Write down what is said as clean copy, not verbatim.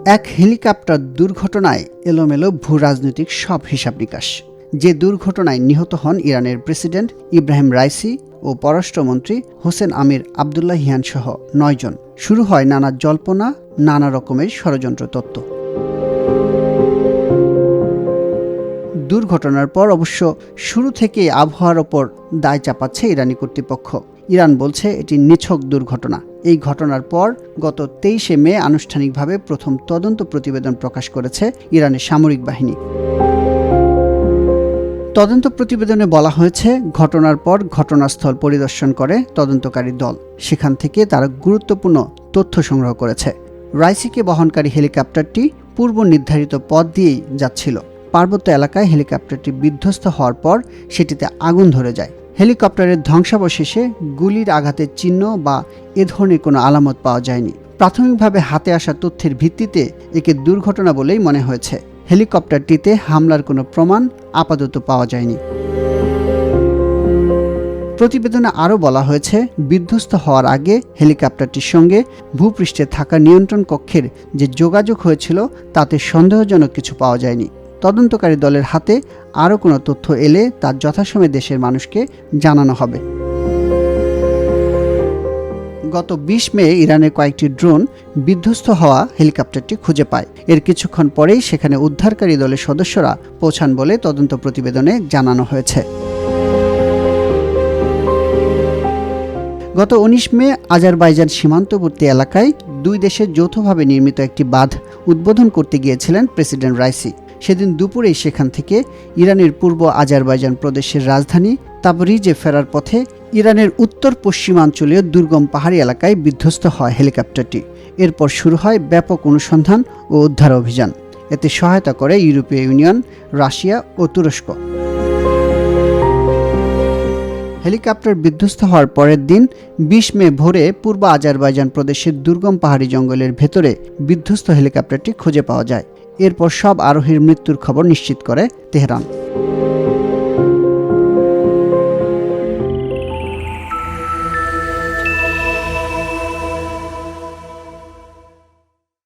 এক হেলিকপ্টার দুর্ঘটনায় এলোমেলো ভূ-রাজনৈতিক সব হিসাব নিকাশ। যে দুর্ঘটনায় নিহত হন ইরানের প্রেসিডেন্ট ইব্রাহিম রাইসি ও পররাষ্ট্রমন্ত্রী হোসেন আমির আবদুল্লাহিয়ান সহ ৯ জন। শুরু হয় নানা জল্পনা, নানা রকমের ষড়যন্ত্র তত্ত্ব। দুর্ঘটনার পর অবশ্য শুরু থেকেই আবহাওয়ার ওপর দায় চাপাচ্ছে ইরানি কর্তৃপক্ষ। ইরান বলছে এটি নিছক দুর্ঘটনা। এই ঘটনার পর গত ২৩শে মে আনুষ্ঠানিকভাবে প্রথম তদন্ত প্রতিবেদন প্রকাশ করেছে ইরানের সামরিক বাহিনী। তদন্ত প্রতিবেদনে বলা হয়েছে, ঘটনার পর ঘটনাস্থল পরিদর্শন করে তদন্তকারী দল। সেখান থেকে তারা গুরুত্বপূর্ণ তথ্য সংগ্রহ করেছে। রাইসিকে বহনকারী হেলিকপ্টারটি পূর্ব নির্ধারিত পথ দিয়েই যাচ্ছিল। পার্বত্য এলাকায় হেলিকপ্টারটি বিধ্বস্ত হওয়ার পর সেটিতে আগুন ধরে যায়। হেলিকপ্টারের ধ্বংসাবশেষে গুলির আঘাতের চিহ্ন বা এ ধরনের কোনো আলামত পাওয়া যায়নি। প্রাথমিকভাবে হাতে আসা তথ্যের ভিত্তিতে একে দুর্ঘটনা বলেই মনে হয়েছে। হেলিকপ্টারটিতে হামলার কোনো প্রমাণ আপাতত পাওয়া যায়নি। প্রতিবেদনে আরও বলা হয়েছে, বিধ্বস্ত হওয়ার আগে হেলিকপ্টারটির সঙ্গে ভূপৃষ্ঠে থাকা নিয়ন্ত্রণ কক্ষের যে যোগাযোগ হয়েছিল তাতে সন্দেহজনক কিছু পাওয়া যায়নি। তদন্তকারী দলের হাতে আরও কোনো তথ্য এলে তা যথাসময়ে দেশের মানুষকে জানানো হবে। গত ২০ মে ইরানের কয়েকটি ড্রোন বিধ্বস্ত হওয়া হেলিকপ্টারটি খুঁজে পায়। এর কিছুক্ষণ পরেই সেখানে উদ্ধারকারী দলের সদস্যরা পৌঁছান বলে তদন্ত প্রতিবেদনে জানানো হয়েছে। গত ১৯ মে আজারবাইজান সীমান্তবর্তী এলাকায় দুই দেশের যৌথভাবে নির্মিত একটি বাঁধ উদ্বোধন করতে গিয়েছিলেন প্রেসিডেন্ট রাইসি। সেদিন দুপুরেই সেখান থেকে ইরানের পূর্ব আজারবাইজান প্রদেশের রাজধানী তাবরিজে ফেরার পথে ইরানের উত্তর পশ্চিমাঞ্চলীয় দুর্গম পাহাড়ি এলাকায় বিধ্বস্ত হয় হেলিকপ্টারটি। এরপর শুরু হয় ব্যাপক অনুসন্ধান ও উদ্ধার অভিযান। এতে সহায়তা করে ইউরোপীয় ইউনিয়ন, রাশিয়া ও তুরস্ক। হেলিকপ্টার বিধ্বস্ত হওয়ার পরের দিন ২০ মে ভোরে পূর্ব আজারবাইজান প্রদেশের দুর্গম পাহাড়ি জঙ্গলের ভেতরে বিধ্বস্ত হেলিকপ্টারটি খুঁজে পাওয়া যায়। এরপর সব আরোহীর মৃত্যুর খবর নিশ্চিত করে তেহরান।